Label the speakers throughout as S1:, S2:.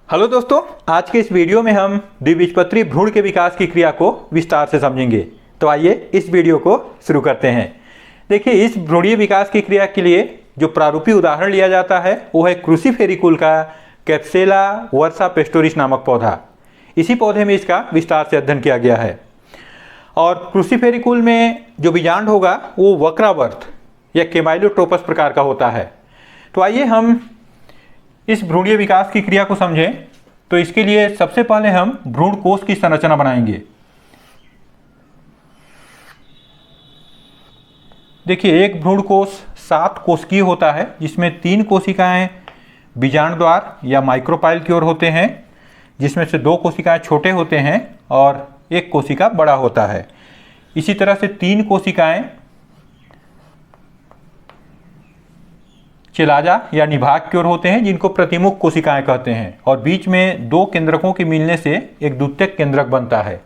S1: Hello दोस्तों, आज के इस वीडियो में हम द्विबीजपत्री भ्रूण के विकास की क्रिया को विस्तार से समझेंगे। तो आइए इस वीडियो को शुरू करते हैं। देखिए, इस भ्रूणीय विकास की क्रिया के लिए जो प्रारूपी उदाहरण लिया जाता है वो है क्रूसीफेरी कुल का कैप्सेला वर्सा पेस्टोरिस नामक पौधा। इसी पौधे में इसका विस्तार से अध्ययन किया गया है। और क्रूसीफेरी कुल में जो बीजांड होगा वो वक्रावर्त या केमाइलोट्रोपस प्रकार का होता है। तो आइए हम इस भ्रूणीय विकास की क्रिया को समझें। तो इसके लिए सबसे पहले हम भ्रूण कोश की संरचना बनाएंगे। देखिए, एक भ्रूण कोश 7 कोशिकीय होता है, जिसमें 3 कोशिकाएं बीजांड द्वार या माइक्रोपाइल की ओर होते हैं, जिसमें से 2 कोशिकाएं छोटे होते हैं और 1 कोशिका बड़ा होता है। इसी तरह से 3 कोशिकाएं चिलाजा या निभाग की ओर होते हैं, जिनको प्रतिमुख कोशिकाएं कहते हैं, और बीच में 2 केंद्रकों के मिलने से एक द्वितीयक केंद्रक बनता है।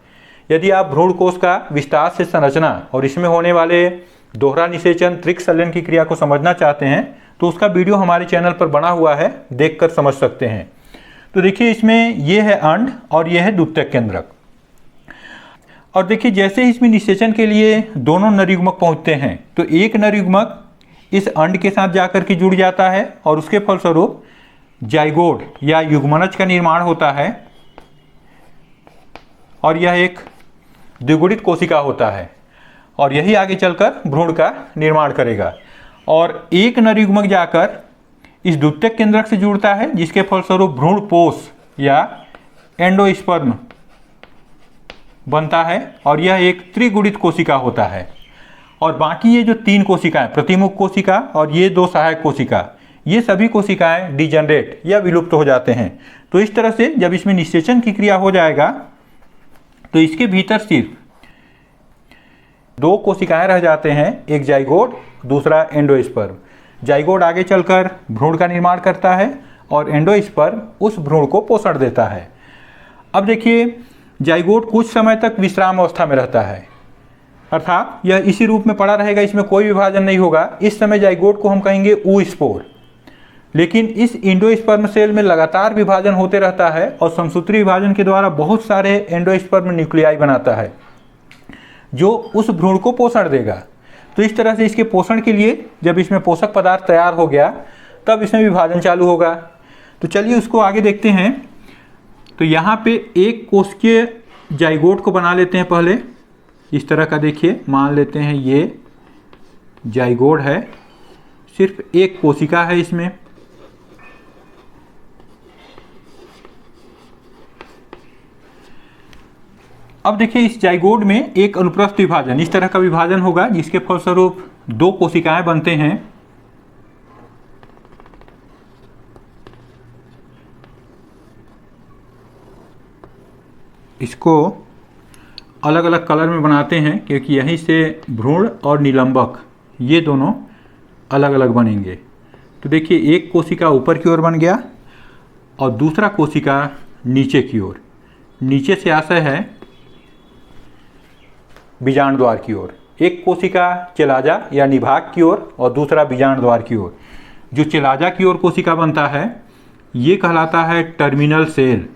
S1: यदि आप भ्रूण कोश का विस्तार से संरचना और इसमें होने वाले दोहरा निषेचन त्रिक संलयन की क्रिया को समझना चाहते हैं तो उसका वीडियो हमारे चैनल पर बना हुआ है, देखकर समझ सकते हैं। तो देखिए, इसमें ये है अंड और ये है द्वितीयक केंद्रक। और देखिए, जैसे ही इसमें निषेचन के लिए दोनों नरयुग्मक पहुंचते हैं तो एक नरयुग्मक इस अंड के साथ जाकर के जुड़ जाता है और उसके फलस्वरूप जाइगोड या युग्मनज का निर्माण होता है, और यह एक द्विगुणित कोशिका होता है और यही आगे चलकर भ्रूण का निर्माण करेगा। और एक नरयुग्मक जाकर इस द्वितीयक केंद्रक से जुड़ता है, जिसके फलस्वरूप भ्रूण पोष या एंडोस्पर्म बनता है और यह एक त्रिगुणित कोशिका होता है। और बाकी ये जो 3 कोशिकाएं, प्रतिमुख कोशिका और ये 2 सहायक कोशिका, ये सभी कोशिकाएं डिजनरेट या विलुप्त हो जाते हैं। तो इस तरह से जब इसमें निषेचन की क्रिया हो जाएगा तो इसके भीतर सिर्फ 2 कोशिकाएं रह जाते हैं, एक जाइगोड, दूसरा एंडोस्पर्म। जाइगोड आगे चलकर भ्रूण का निर्माण करता है और एंडोस्पर्म उस भ्रूण को पोषण देता है। अब देखिए, जाइगोड कुछ समय तक विश्राम अवस्था में रहता है, अर्थात यह इसी रूप में पड़ा रहेगा, इसमें कोई विभाजन नहीं होगा। इस समय जाइगोड को हम कहेंगे ऊस्पोर। लेकिन इस एंडोस्पर्म सेल में लगातार विभाजन होते रहता है और समसूत्री विभाजन के द्वारा बहुत सारे एंडोस्पर्म न्यूक्लियाई बनाता है, जो उस भ्रूण को पोषण देगा। तो इस तरह से इसके पोषण के लिए जब इसमें पोषक पदार्थ तैयार हो गया तब इसमें विभाजन चालू होगा। तो चलिए उसको आगे देखते हैं। तो यहाँ पे एक कोशिकीय जाइगोड को बना लेते हैं पहले। इस तरह का देखिए, मान लेते हैं ये जाइगोड है, सिर्फ एक कोशिका है इसमें। अब देखिए, इस जाइगोड में एक अनुप्रस्थ विभाजन, इस तरह का विभाजन होगा, जिसके फलस्वरूप 2 कोशिकाएं बनते हैं। इसको अलग अलग कलर में बनाते हैं क्योंकि यहीं से भ्रूण और निलंबक ये दोनों अलग अलग बनेंगे। तो देखिए, एक कोशिका ऊपर की ओर बन गया और दूसरा कोशिका नीचे की ओर। नीचे से आशय है बीजांड द्वार की ओर। एक कोशिका चिलाजा या निभाग की ओर और दूसरा बीजांड द्वार की ओर। जो चिलाजा की ओर कोशिका बनता है ये कहलाता है टर्मिनल सेल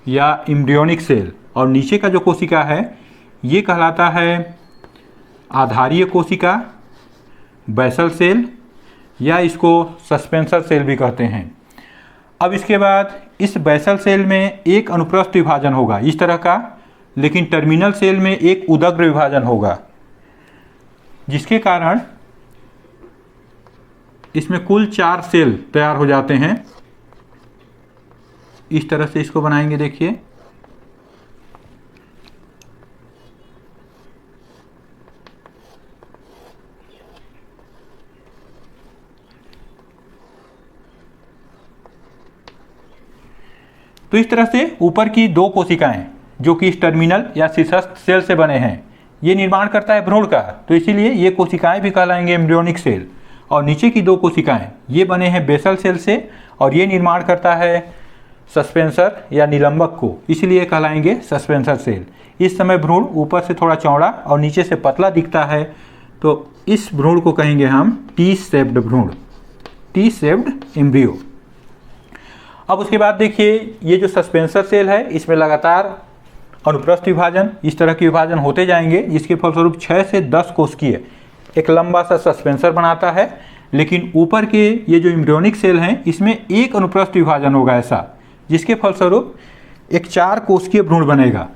S1: या एम्ब्रियोनिक सेल, और नीचे का जो कोशिका है ये कहलाता है आधारीय कोशिका, बैसल सेल, या इसको सस्पेंसर सेल भी कहते हैं। अब इसके बाद इस बैसल सेल में एक अनुप्रस्थ विभाजन होगा इस तरह का, लेकिन टर्मिनल सेल में एक उदग्र विभाजन होगा, जिसके कारण इसमें कुल 4 सेल तैयार हो जाते हैं। इस तरह से इसको बनाएंगे। देखिए, तो इस तरह से ऊपर की 2 कोशिकाएं जो कि इस टर्मिनल या शीर्षस्थ सेल से बने हैं ये निर्माण करता है भ्रूण का, तो इसीलिए ये कोशिकाएं भी कहलाएंगे एम्ब्रियोनिक सेल। और नीचे की 2 कोशिकाएं ये बने हैं बेसल सेल से और ये निर्माण करता है सस्पेंसर या निलंबक को, इसलिए कहलाएंगे सस्पेंसर सेल। इस समय भ्रूण ऊपर से थोड़ा चौड़ा और नीचे से पतला दिखता है, तो इस भ्रूण को कहेंगे हम टी शेप्ड भ्रूण। T shaped embryo. अब उसके बाद देखिए ये जो सस्पेंसर सेल है इसमें लगातार अनुप्रस्थ विभाजन, इस तरह के विभाजन होते जाएंगे, जिसके फलस्वरूप 6 से 10 कोशिकीय एक लंबा सा सस्पेंसर बनाता है। लेकिन ऊपर के ये जो एम्ब्रियोनिक सेल हैं इसमें एक अनुप्रस्थ विभाजन होगा ऐसा, जिसके फलस्वरूप एक 4 कोशिकीय भ्रूण बनेगा।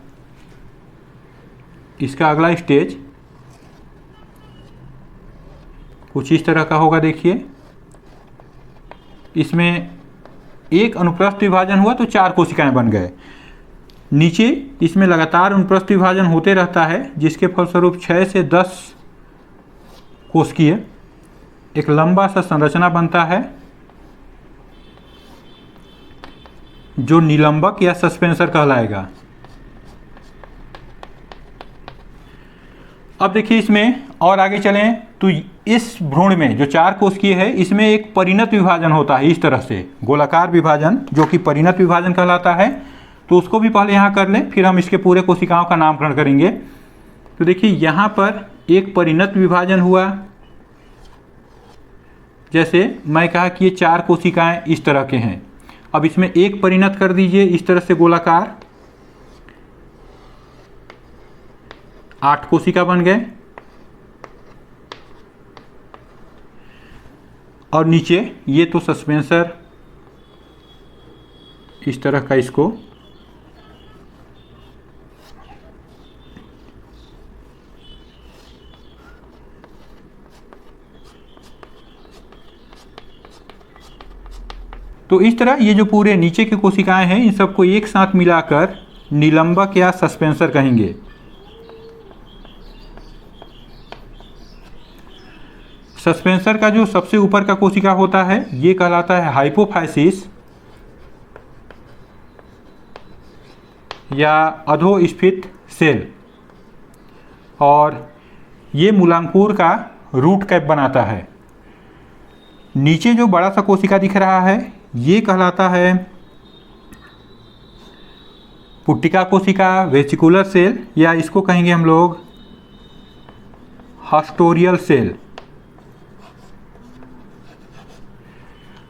S1: इसका अगला स्टेज कुछ इस तरह का होगा। देखिए इसमें एक अनुप्रस्थ विभाजन हुआ तो 4 कोशिकाएं बन गए। नीचे इसमें लगातार अनुप्रस्थ विभाजन होते रहता है, जिसके फलस्वरूप 6 से 10 कोशिकीय एक लंबा सा संरचना बनता है, जो निलंबक या सस्पेंसर कहलाएगा। अब देखिए इसमें और आगे चलें तो इस भ्रूण में जो 4 कोशिकीय है इसमें एक परिणत विभाजन होता है, इस तरह से गोलाकार विभाजन, जो कि परिणत विभाजन कहलाता है। तो उसको भी पहले यहाँ कर लें, फिर हम इसके पूरे कोशिकाओं का नामकरण करेंगे। तो देखिए यहाँ पर एक परिणत विभाजन हुआ, जैसे मैं कहा कि ये 4 कोशिकाएं इस तरह के हैं। अब इसमें एक परिणत कर दीजिए इस तरह से गोलाकार, 8 कोशिका बन गए। और नीचे ये तो सस्पेंसर इस तरह का, इसको तो इस तरह ये जो पूरे नीचे की कोशिकाएं हैं इन सबको एक साथ मिलाकर निलंबक या सस्पेंसर कहेंगे। सस्पेंसर का जो सबसे ऊपर का कोशिका होता है ये कहलाता है हाइपोफाइसिस या अधोस्फीत सेल, और ये मूलांकुर का रूट कैप बनाता है। नीचे जो बड़ा सा कोशिका दिख रहा है ये कहलाता है पुट्टिका कोशिका, वेसिकुलर सेल, या इसको कहेंगे हम लोग हास्टोरियल सेल।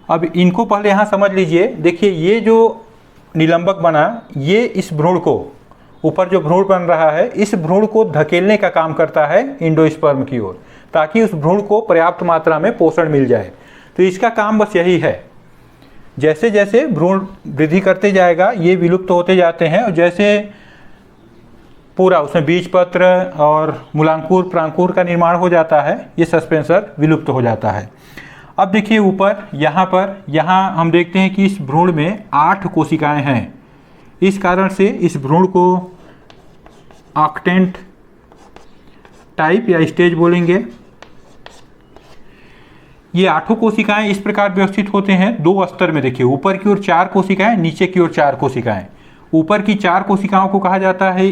S1: अब इनको पहले यहाँ समझ लीजिए। देखिए ये जो निलंबक बना, ये इस भ्रूण को, ऊपर जो भ्रूण बन रहा है इस भ्रूण को धकेलने का काम करता है एंडोस्पर्म की ओर, ताकि उस भ्रूण को पर्याप्त मात्रा में पोषण मिल जाए। तो इसका काम बस यही है। जैसे जैसे भ्रूण वृद्धि करते जाएगा ये विलुप्त होते जाते हैं, और जैसे पूरा उसमें बीजपत्र और मूलांकुर प्रांकुर का निर्माण हो जाता है ये सस्पेंसर विलुप्त हो जाता है। अब देखिए ऊपर यहाँ हम देखते हैं कि इस भ्रूण में 8 कोशिकाएं हैं। इस कारण से इस भ्रूण को ऑक्टेंट टाइप या स्टेज बोलेंगे। ये 8 कोशिकाएं इस प्रकार व्यवस्थित होते हैं 2 स्तर में। देखिए ऊपर की ओर 4 कोशिकाएं, नीचे की ओर 4 कोशिकाएं। ऊपर की 4 कोशिकाओं को कहा जाता है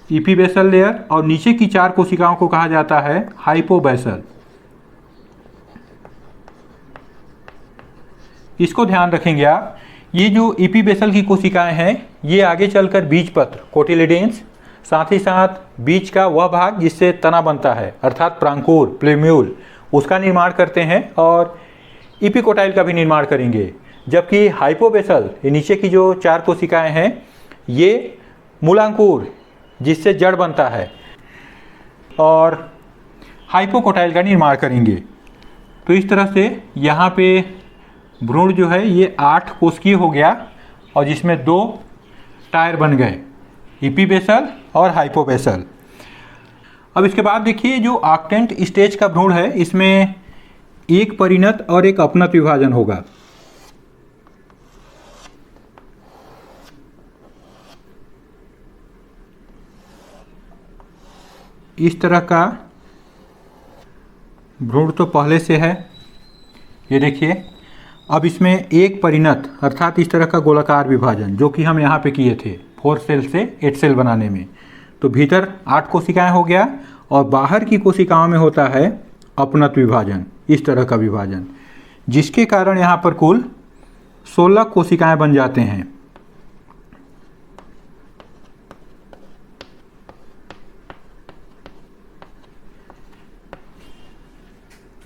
S1: इपीबेसल लेयर, और नीचे की 4 कोशिकाओं को कहा जाता है हाइपोबेसल। इसको ध्यान रखेंगे आप। ये जो इपीबेसल की कोशिकाएं हैं ये आगे चलकर बीजपत्र कोटिलिडेंस, साथ ही साथ बीज का वह भाग जिससे तना बनता है अर्थात प्रांकुर प्लेम्यूल, उसका निर्माण करते हैं और इपिकोटाइल का भी निर्माण करेंगे। जबकि हाइपोबेसल ये नीचे की जो 4 कोशिकाएं हैं ये मूलांकुर जिससे जड़ बनता है और हाइपोकोटाइल का निर्माण करेंगे। तो इस तरह से यहाँ पे भ्रूण जो है ये 8 कोशिकीय हो गया, और जिसमें 2 टायर बन गए, इपीबेसल और हाइपोबेसल। अब इसके बाद देखिए जो ऑक्टेंट स्टेज का भ्रूण है इसमें एक परिणत और एक अपनत विभाजन होगा। इस तरह का भ्रूण तो पहले से है, ये देखिए। अब इसमें एक परिणत अर्थात इस तरह का गोलाकार विभाजन जो कि हम यहाँ पे किए थे 4 सेल से 8 सेल बनाने में। तो भीतर 8 कोशिकाएं हो गया, और बाहर की कोशिकाओं में होता है अपनत विभाजन, इस तरह का विभाजन, जिसके कारण यहाँ पर कुल 16 कोशिकाएं बन जाते हैं।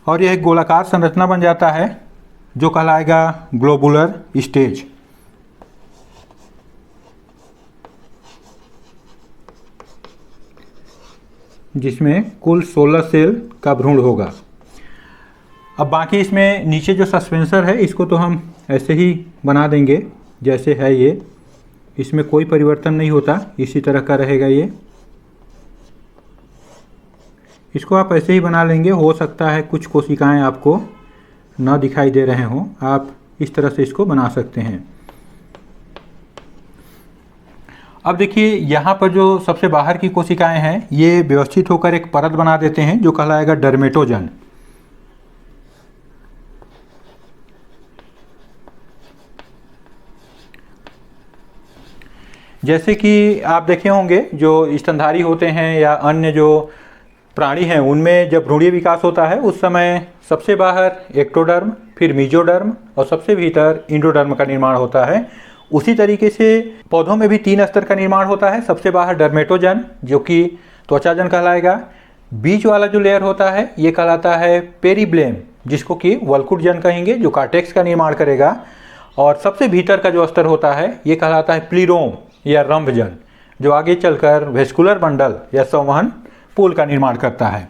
S1: और यह एक गोलाकार संरचना बन जाता है जो कहलाएगा ग्लोबुलर स्टेज। जिसमें कुल 16 सेल का भ्रूण होगा। अब बाकी इसमें नीचे जो सस्पेंसर है इसको तो हम ऐसे ही बना देंगे जैसे है ये, इसमें कोई परिवर्तन नहीं होता, इसी तरह का रहेगा ये। इसको आप ऐसे ही बना लेंगे। हो सकता है कुछ कोशिकाएं आपको न दिखाई दे रहे हों, आप इस तरह से इसको बना सकते हैं। अब देखिए यहाँ पर जो सबसे बाहर की कोशिकाएं हैं ये व्यवस्थित होकर एक परत बना देते हैं जो कहलाएगा डर्मेटोजन। जैसे कि आप देखे होंगे जो स्तनधारी होते हैं या अन्य जो प्राणी हैं उनमें जब भ्रूणीय विकास होता है उस समय सबसे बाहर एक्टोडर्म, फिर मीजोडर्म और सबसे भीतर इंडोडर्म का निर्माण होता है। उसी तरीके से पौधों में भी 3 स्तर का निर्माण होता है। सबसे बाहर डर्मेटोजन जो कि त्वचाजन कहलाएगा, बीच वाला जो लेयर होता है ये कहलाता है पेरीब्लेम जिसको कि वल्कुटजन कहेंगे जो कार्टेक्स का निर्माण करेगा, और सबसे भीतर का जो स्तर होता है ये कहलाता है प्लीरोम या रंभजन जो आगे चलकर वेस्कुलर बंडल या संवहन पुल का निर्माण करता है।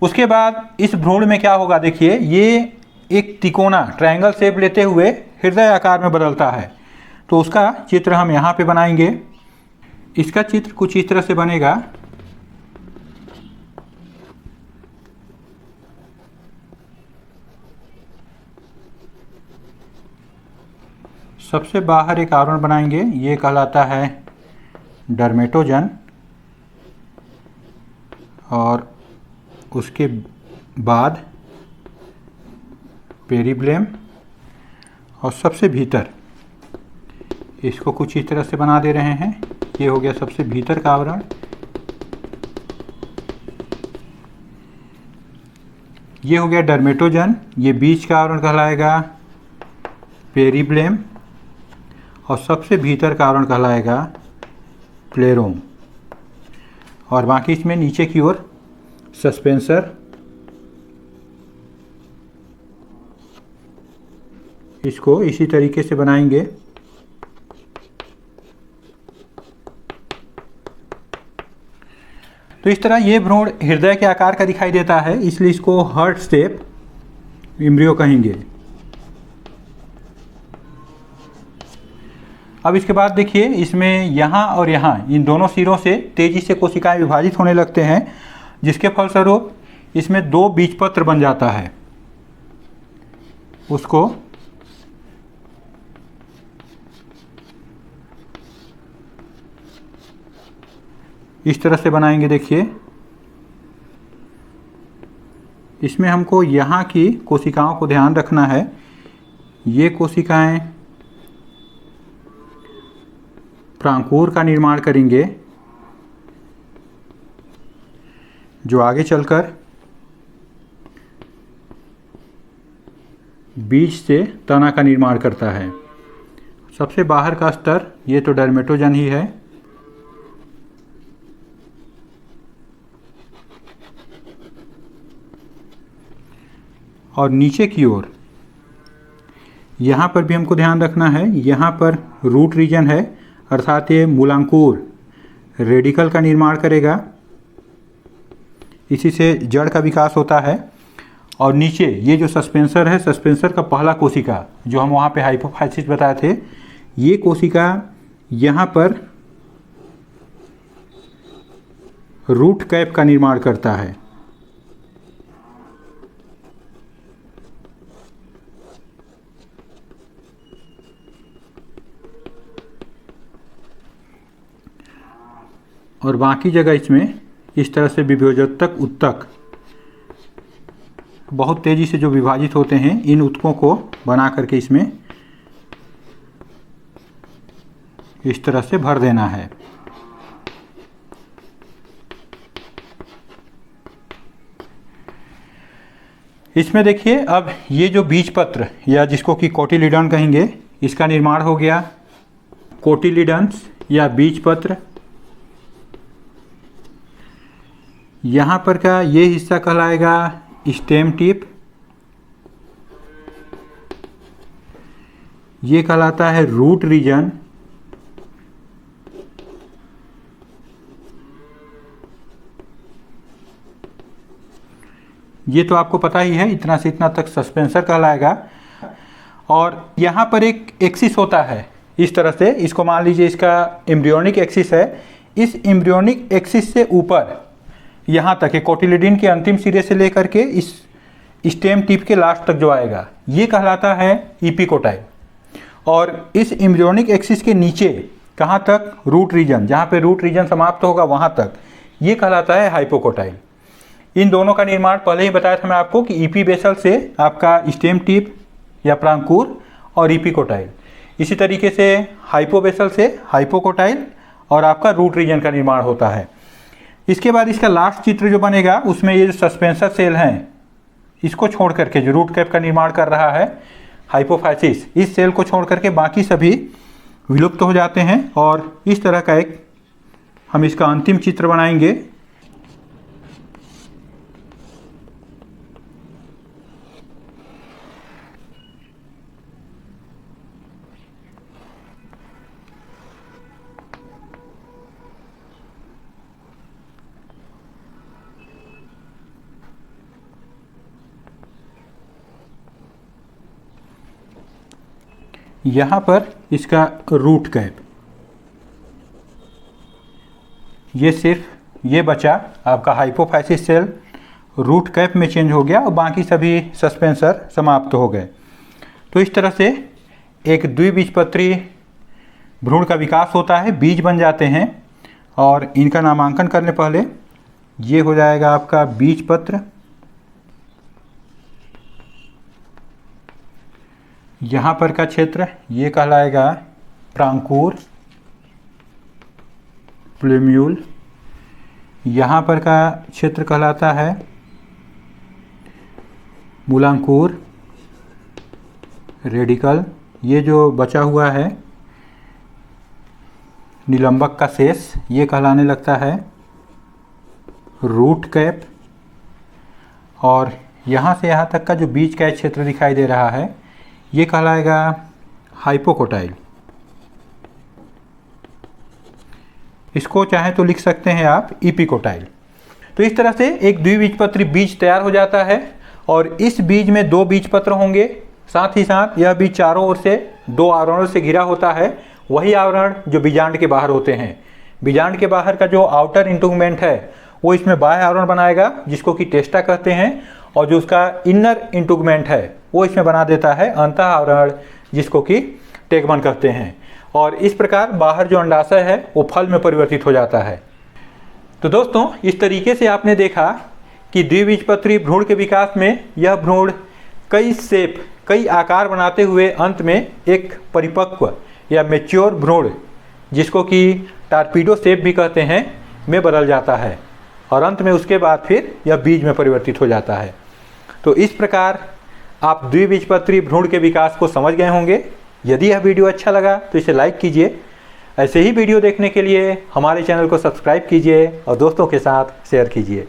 S1: उसके बाद इस भ्रूण में क्या होगा, देखिए ये एक तिकोना ट्रायंगल शेप लेते हुए हृदय आकार में बदलता है। तो उसका चित्र हम यहाँ पे बनाएंगे। इसका चित्र कुछ इस तरह से बनेगा। सबसे बाहर एक आवरण बनाएंगे, ये कहलाता है डर्मेटोजन, और उसके बाद पेरीब्लेम, और सबसे भीतर इसको कुछ इस तरह से बना दे रहे हैं। ये हो गया सबसे भीतर का आवरण। ये हो गया डर्मेटोजन, ये बीच का आवरण कहलाएगा पेरीब्लेम, और सबसे भीतर का आवरण कहलाएगा प्लेरोम, और बाकी इसमें नीचे की ओर सस्पेंसर। इसको इसी तरीके से बनाएंगे। तो इस तरह ये भ्रूण हृदय के आकार का दिखाई देता है, इसलिए इसको हार्ट शेप एम्ब्रियो कहेंगे। अब इसके बाद देखिए इसमें यहाँ और यहाँ इन दोनों सिरों से तेजी से कोशिकाएं विभाजित होने लगते हैं, जिसके फलस्वरूप इसमें 2 बीजपत्र बन जाता है। उसको इस तरह से बनाएंगे। देखिए इसमें हमको यहाँ की कोशिकाओं को ध्यान रखना है। ये कोशिकाएं प्रांकुर का निर्माण करेंगे जो आगे चलकर बीज से तना का निर्माण करता है। सबसे बाहर का स्तर ये तो डर्मेटोजन ही है। और नीचे की ओर यहाँ पर भी हमको ध्यान रखना है, यहाँ पर रूट रीजन है, अर्थात ये मूलांकुर रेडिकल का निर्माण करेगा, इसी से जड़ का विकास होता है। और नीचे ये जो सस्पेंसर है, सस्पेंसर का पहला कोशिका जो हम वहाँ पे हाइपोफाइसिस बताए थे, ये कोशिका यहाँ पर रूट कैप का निर्माण करता है। और बाकी जगह इसमें इस तरह से विभेदोत्तक उत्तक बहुत तेज़ी से जो विभाजित होते हैं, इन उत्तकों को बना करके इसमें इस तरह से भर देना है। इसमें देखिए अब ये जो बीजपत्र या जिसको कि कोटिलीडन कहेंगे, इसका निर्माण हो गया। कोटिलीडन्स या बीजपत्र, यहाँ पर का ये हिस्सा कहलाएगा स्टेम टिप ये कहलाता है रूट रीजन। ये तो आपको पता ही है, इतना से इतना तक सस्पेंसर कहलाएगा। और यहाँ पर एक एक्सिस होता है इस तरह से, इसको मान लीजिए इसका एम्ब्रियोनिक एक्सिस है। इस एम्ब्रियोनिक एक्सिस से ऊपर यहाँ तक, कोटिलिडन के अंतिम सिरे से लेकर के इस स्टेम टिप के लास्ट तक जो आएगा, ये कहलाता है इपिकोटाइल। और इस एम्ब्रियोनिक एक्सिस के नीचे कहाँ तक, रूट रीजन, जहाँ पे रूट रीजन समाप्त होगा वहाँ तक, ये कहलाता है हाइपोकोटाइल। इन दोनों का निर्माण पहले ही बताया था मैं आपको कि ईपी बेसल से आपका स्टेम टिप या प्रांकुर और इपिकोटाइल, इसी तरीके से हाइपोबेसल से हाइपोकोटाइल और आपका रूट रीजन का निर्माण होता है। इसके बाद इसका लास्ट चित्र जो बनेगा उसमें ये जो सस्पेंसर सेल हैं, इसको छोड़ करके जो रूट कैप का निर्माण कर रहा है हाइपोफाइसिस, इस सेल को छोड़ करके बाकी सभी विलुप्त हो जाते हैं। और इस तरह का एक हम इसका अंतिम चित्र बनाएंगे। यहाँ पर इसका रूट कैप, ये सिर्फ ये बचा आपका हाइपोफाइसिस सेल, रूट कैप में चेंज हो गया और बाकी सभी सस्पेंसर समाप्त हो गए। तो इस तरह से एक द्विबीजपत्री भ्रूण का विकास होता है, बीज बन जाते हैं। और इनका नामांकन करने पहले ये हो जाएगा आपका बीजपत्र, यहाँ पर का क्षेत्र ये कहलाएगा प्रांकुर प्लूम्यूल, यहाँ पर का क्षेत्र कहलाता है मूलांकुर रेडिकल, ये जो बचा हुआ है निलंबक का शेष ये कहलाने लगता है रूट कैप। और यहाँ से यहाँ तक का जो बीच का क्षेत्र दिखाई दे रहा है ये कहलाएगा हाइपोकोटाइल। इसको चाहे तो लिख सकते हैं आप इपिकोटाइल। तो इस तरह से एक द्विबीजपत्री बीज तैयार हो जाता है और इस बीज में दो बीजपत्र होंगे, साथ ही साथ यह बीज चारों ओर से दो आवरणों से घिरा होता है। वही आवरण जो बीजांड के बाहर होते हैं, बीजांड के बाहर का जो आउटर इंटुगमेंट है वो इसमें बाह्य आवरण बनाएगा जिसको कि टेस्टा कहते हैं, और जो उसका इनर इंटुगमेंट है वो इसमें बना देता है अंतः आवरण जिसको कि टेगमन कहते हैं। और इस प्रकार बाहर जो अंडाशय है वो फल में परिवर्तित हो जाता है। तो दोस्तों इस तरीके से आपने देखा कि द्विबीजपत्री भ्रूण के विकास में यह भ्रूण कई शेप, कई आकार बनाते हुए अंत में एक परिपक्व या मैच्योर भ्रूण जिसको कि टारपीडो शेप भी कहते हैं में बदल जाता है और अंत में उसके बाद फिर यह बीज में परिवर्तित हो जाता है। तो इस प्रकार आप द्विबीजपत्री भ्रूण के विकास को समझ गए होंगे। यदि यह वीडियो अच्छा लगा तो इसे लाइक कीजिए। ऐसे ही वीडियो देखने के लिए हमारे चैनल को सब्सक्राइब कीजिए और दोस्तों के साथ शेयर कीजिए।